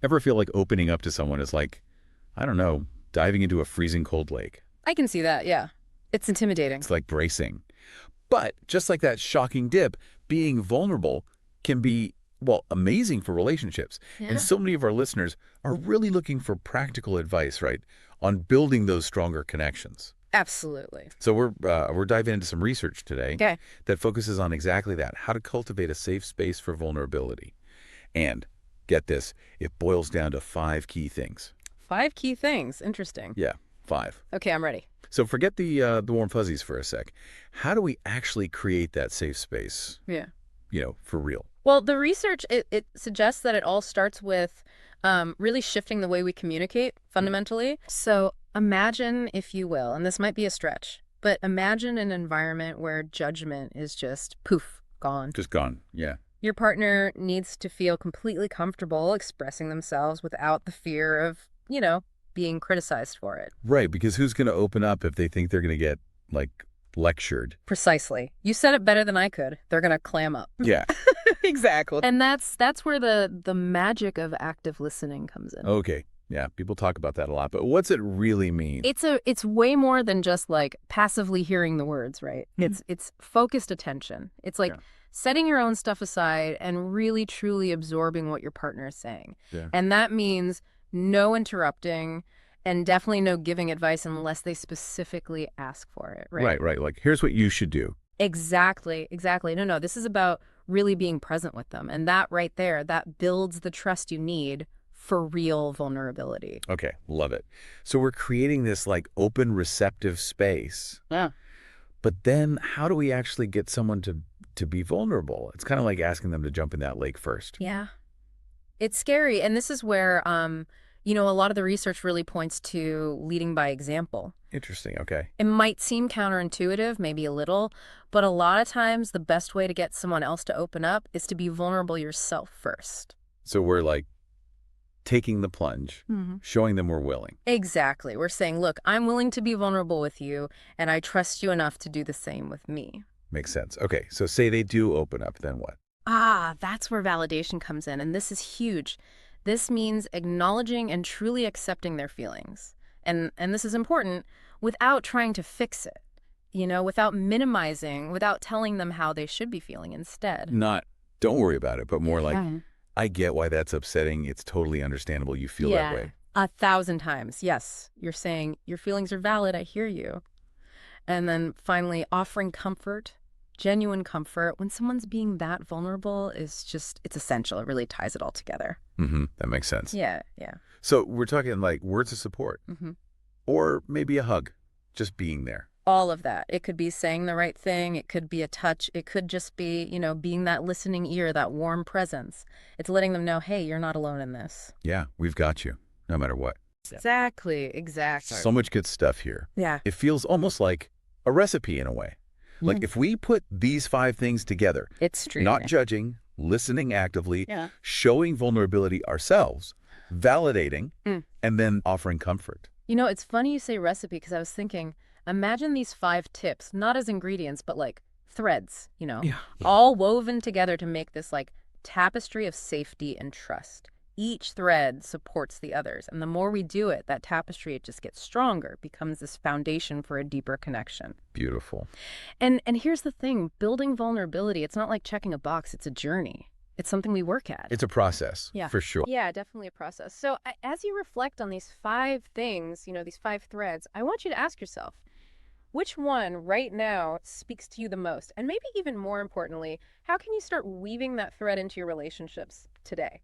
Ever feel like opening up to someone is like, I don't know, diving into a freezing cold lake? I can see that, yeah. It's intimidating. It's like bracing. But just like that shocking dip, being vulnerable can be, well, amazing for relationships. And Yeah. so many of our listeners are really looking for practical advice, right, on building those stronger connections. Absolutely. So we're diving into some research today Okay. that focuses on exactly that, how to cultivate a safe space for vulnerability. And get this, it boils down to 5 key things. 5 key things. Interesting. Yeah, 5. Okay, I'm ready. So forget the warm fuzzies for a sec. How do we actually create that safe space, Yeah. for real? Well, the research, it suggests that it all starts with really shifting the way we communicate Mm. fundamentally. So imagine, if you will, and this might be a stretch, but imagine an environment where judgment is just poof, gone. Just gone. Yeah. Your partner needs to feel completely comfortable expressing themselves without the fear of, being criticized for it. Right, because who's going to open up if they think they're going to get, like, lectured? Precisely. You said it better than I could. They're going to clam up. Yeah. Exactly. And that's where the magic of active listening comes in. Okay. Yeah, people talk about that a lot, but what's it really mean? It's way more than just like passively hearing the words, right? It's focused attention. It's like Yeah. setting your own stuff aside and really truly absorbing what your partner is saying. Yeah. And that means no interrupting and definitely no giving advice unless they specifically ask for it, right? Right, right. Like, here's what you should do. Exactly, exactly. No, this is about really being present with them. And that right there, that builds the trust you need for real vulnerability. Okay, love it. So we're creating this, like, open, receptive space. Yeah. But then how do we actually get someone to be vulnerable? It's kind of like asking them to jump in that lake first. Yeah. It's scary. And this is where, a lot of the research really points to leading by example. Interesting. Okay. It might seem counterintuitive, maybe a little, but a lot of times the best way to get someone else to open up is to be vulnerable yourself first. So we're like taking the plunge, showing them we're willing. Exactly. We're saying, look, I'm willing to be vulnerable with you, and I trust you enough to do the same with me. Makes sense. Okay, so say they do open up, then what? Ah, that's where validation comes in, and this is huge. This means acknowledging and truly accepting their feelings. And this is important without trying to fix it, without minimizing, without telling them how they should be feeling instead. Not, don't worry about it, but more like, Yeah. I get why that's upsetting. It's totally understandable you feel that way. 1,000 times. Yes. You're saying your feelings are valid. I hear you. And then finally, offering comfort, genuine comfort. When someone's being that vulnerable it's essential. It really ties it all together. That makes sense. Yeah, yeah. So we're talking like words of support hmm or maybe a hug, just being there. All of that. It could be saying the right thing. It could be a touch. It could just be, being that listening ear, that warm presence. It's letting them know, hey, you're not alone in this. Yeah, we've got you, no matter what. Exactly. So much good stuff here. Yeah. It feels almost like a recipe in a way. Like if we put these 5 things together, It's true. not judging, listening actively, Yeah. showing vulnerability ourselves, validating, and then offering comfort. It's funny you say recipe because I was thinking, imagine these 5 tips, not as ingredients, but like threads, Yeah. all woven together to make this like tapestry of safety and trust. Each thread supports the others. And the more we do it, that tapestry, it just gets stronger, becomes this foundation for a deeper connection. Beautiful. And here's the thing, building vulnerability, it's not like checking a box, it's a journey. It's something we work at. It's a process, Yeah. for sure. Yeah, definitely a process. So as you reflect on these 5 things, these 5 threads, I want you to ask yourself, which one right now speaks to you the most? And maybe even more importantly, how can you start weaving that thread into your relationships today?